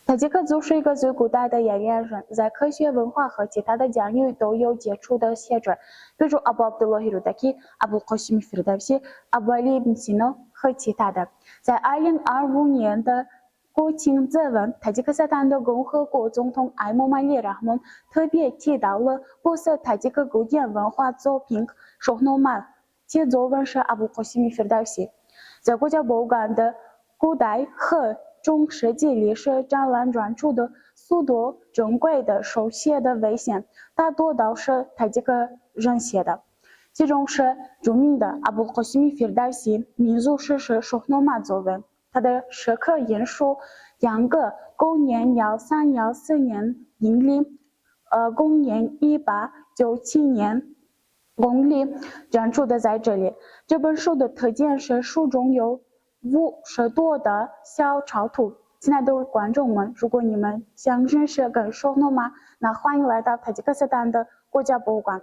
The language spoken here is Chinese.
塔吉克族是一个最古代的雅利安人，在科学、文化和其他的领域都有杰出的学者，比如阿布·阿卜杜拉·希鲁达基、阿布·卡西米·费尔达西、阿布·阿里·本西诺和其他的。在2025年的国庆节晚，塔吉克斯坦的共和国总统艾姆马里·拉蒙特别提到了波斯塔吉克古典文化作品《说诺玛》，其作文是阿布·卡西米·费尔达西。在国家博物馆的古代和中世纪历史展览专注的许多珍贵的手写的文献，大多都是塔吉克人写的，其中是著名的阿布·卡西米·费尔达西民族史诗《说诺玛》作文。它的石刻印书杨格公元1314年阴历，公元1897年公历展出的在这里。这本书的特点是书中有50多的小插图。亲爱的观众们，如果你们想认识跟说诺玛，那欢迎来到塔吉克斯坦的国家博物馆。